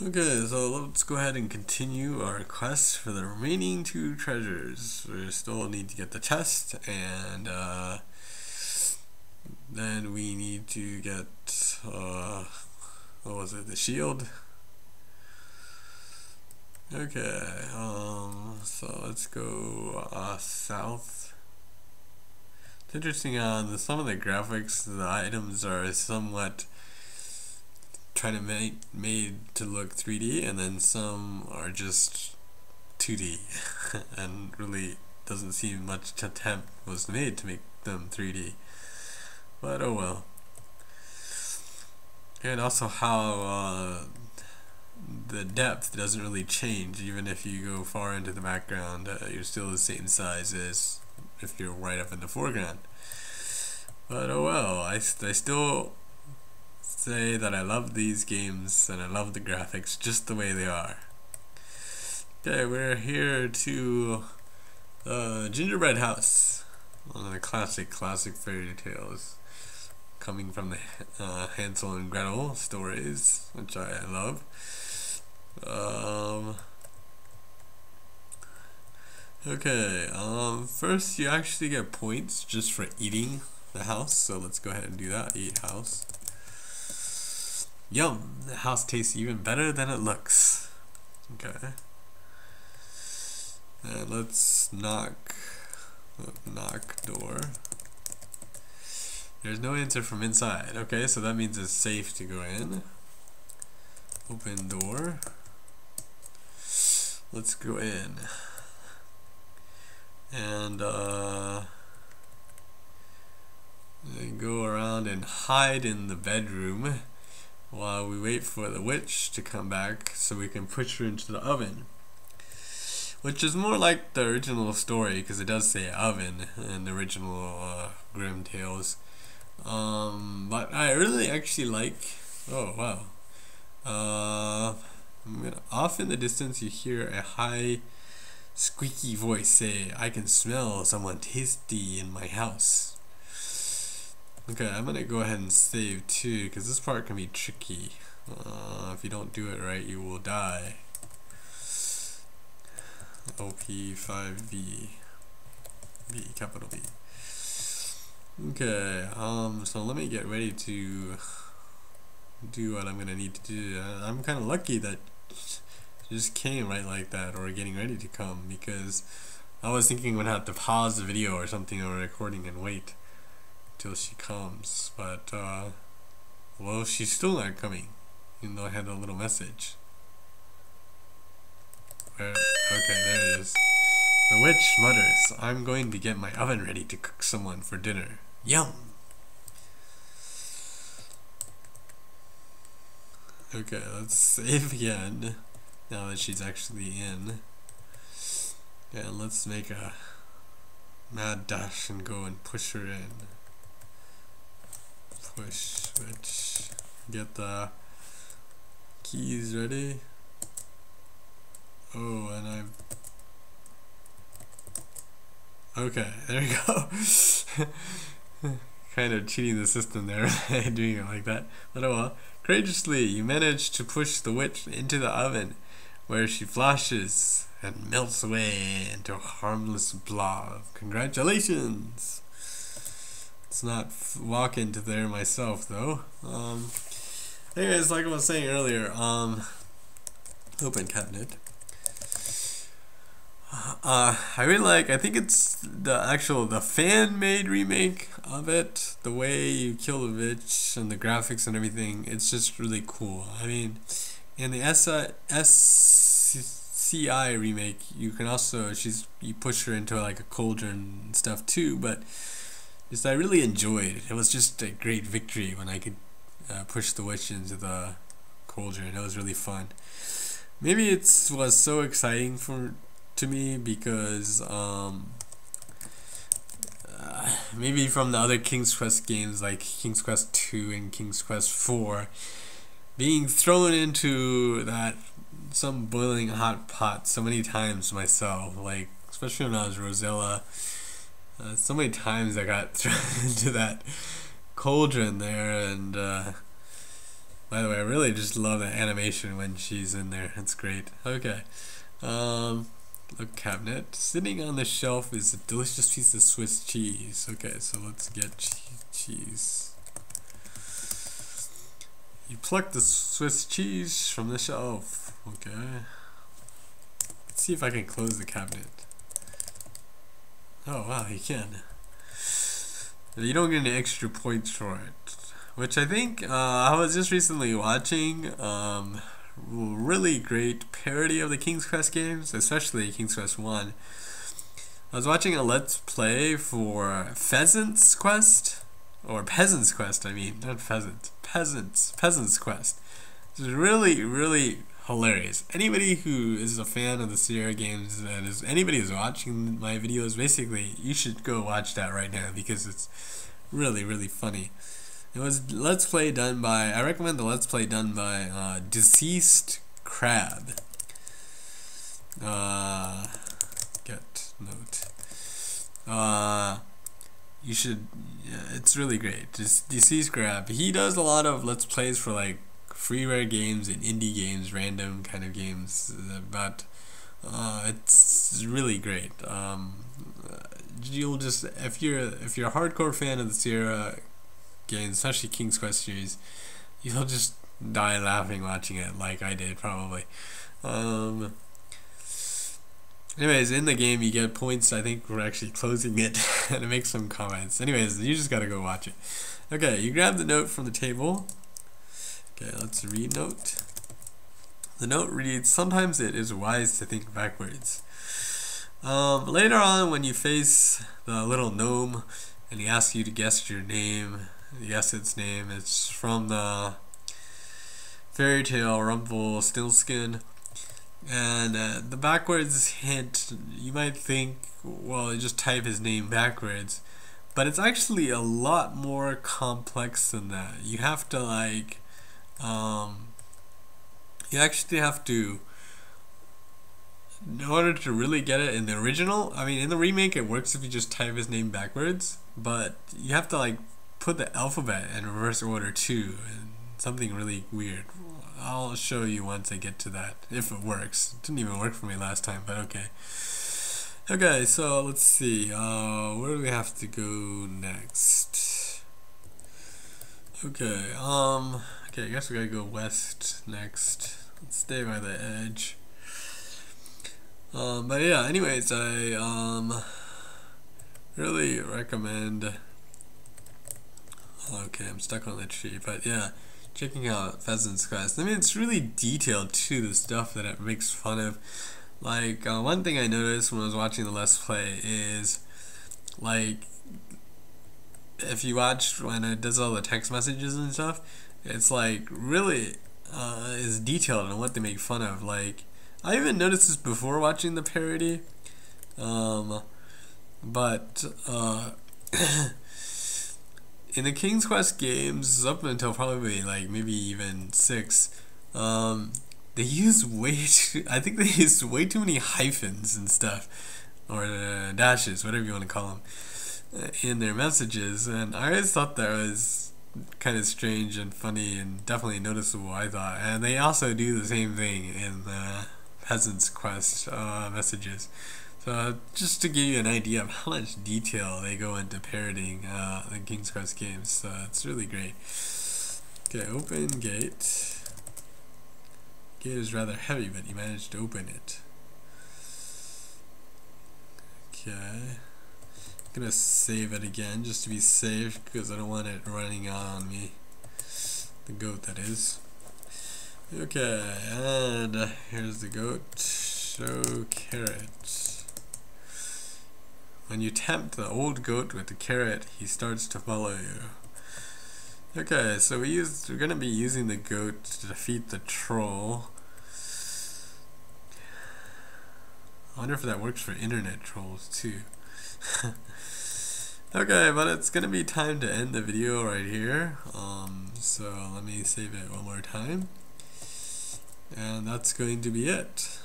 Okay, so let's go ahead and continue our quest for the remaining two treasures. We still need to get the chest, and then we need to get, what was it, the shield? Okay, so let's go south. It's interesting, some of the graphics, the items are somewhat trying to made to look 3D, and then some are just 2D and really doesn't seem much attempt was made to make them 3D, but oh well. And also how the depth doesn't really change even if you go far into the background. You're still the same size as if you're right up in the foreground, but oh well. I still say that I love these games and I love the graphics just the way they are. Okay, we're here to Gingerbread House, one of the classic fairy tales coming from the Hansel and Gretel stories, which I love. Okay, first you actually get points just for eating the house, so let's go ahead and do that. Eat house. Yum! The house tastes even better than it looks. Okay. And let's knock door. There's no answer from inside. Okay, so that means it's safe to go in. Open door. Let's go in. And then go around and hide in the bedroom while we wait for the witch to come back so we can push her into the oven. Which is more like the original story, because it does say oven in the original Grimm Tales. But I really actually like... Oh, wow. Off in the distance you hear a high, squeaky voice say, "I can smell someone tasty in my house." Okay, I'm gonna go ahead and save too, because this part can be tricky. If you don't do it right, you will die. OP5V. B, capital B. Okay, so let me get ready to do what I'm gonna need to do. I'm kind of lucky that she just came right like that, or getting ready to come, because I was thinking I'm gonna have to pause the video or something, or recording, and wait till she comes, but well, she's still not coming, even though I had a little message. Okay, there it is. The witch mutters, "I'm going to get my oven ready to cook someone for dinner. Yum!" Okay, let's save again, now that she's actually in. And let's make a mad dash and go and push her in. Push, witch. Get the keys ready. Oh, and okay, there we go. Kind of cheating the system there, doing it like that. But oh well. Courageously, you manage to push the witch into the oven, where she flashes and melts away into a harmless blob. Congratulations! Let's not walk into there myself, though. Anyways, like I was saying earlier, open cabinet. I really like, I think it's the fan-made remake of it. The way you kill the witch and the graphics and everything, it's just really cool. I mean, in the SCI remake, you can also, you push her into like a cauldron and stuff too, but just I really enjoyed it. It was just a great victory when I could push the witch into the cauldron. It was really fun. Maybe it was so exciting to me because maybe from the other King's Quest games like King's Quest 2 and King's Quest 4, being thrown into some boiling hot pot so many times myself, like especially when I was Rosella, so many times I got thrown into that cauldron there, and By the way, I really just love the animation when she's in there. It's great. Okay. Look, cabinet. Sitting on the shelf is a delicious piece of Swiss cheese. Okay, so let's get cheese. You pluck the Swiss cheese from the shelf. Okay. Let's see if I can close the cabinet. Oh wow, you can. You don't get any extra points for it. Which I think, I was just recently watching really great parody of the King's Quest games, especially King's Quest 1. I was watching a Let's Play for Pheasant's Quest, or Peasant's Quest, I mean, not Pheasant, Peasant's Quest. It's really, really hilarious. Anybody who is a fan of the Sierra games, and anybody who's watching my videos, basically, you should go watch that right now because it's really, really funny. It was Let's Play done by, I recommend the Let's Play done by Deceased Crab. Get note. You should, yeah, it's really great. Just Deceased Crab. He does a lot of Let's Plays for like freeware games and indie games, random kind of games, but it's really great. You'll just, if you're a hardcore fan of the Sierra games, especially King's Quest series, you'll just die laughing watching it, like I did probably. Anyways, in the game you get points, I think, for actually closing it and it makes some comments. Anyways, you just gotta go watch it. Okay, you grab the note from the table. Okay, let's read note. The note reads, sometimes it is wise to think backwards. Later on, when you face the little gnome and he asks you to guess your name, guess its name, it's from the fairy tale Rumpelstiltskin. And the backwards hint, you might think, well, you just type his name backwards, but it's actually a lot more complex than that. You have to like, you actually have to, in order to really get it in the original, I mean in the remake it works if you just type his name backwards, but you have to like put the alphabet in reverse order too, and something really weird. I'll show you once I get to that, if it works. It didn't even work for me last time, but okay. Okay, so let's see, where do we have to go next? Okay, okay, I guess we gotta go west next. Let's stay by the edge. But yeah, anyways, I, really recommend, okay, I'm stuck on the tree, but yeah, checking out Pheasant's Quest. I mean, it's really detailed too, the stuff that it makes fun of. Like, one thing I noticed when I was watching the Let's Play is, like, if you watch when it does all the text messages and stuff, it's like really is detailed on what they make fun of. Like, I even noticed this before watching the parody, but in the King's Quest games, up until probably like maybe even 6, they use I think they use way too many hyphens and stuff, or dashes, whatever you want to call them, in their messages, and I always thought that was kind of strange and funny and definitely noticeable, I thought. And they also do the same thing in the Peasant's Quest messages. So just to give you an idea of how much detail they go into parodying the King's Quest games, so it's really great. Okay, open gate. Gate is rather heavy, but you managed to open it. Okay, I'm gonna save it again just to be safe because I don't want it running out on me. The goat, that is. Okay, and here's the goat. Show carrot. When you tempt the old goat with the carrot, he starts to follow you. Okay, so we're gonna be using the goat to defeat the troll. I wonder if that works for internet trolls too. Okay, but it's gonna be time to end the video right here. So let me save it one more time. And that's going to be it.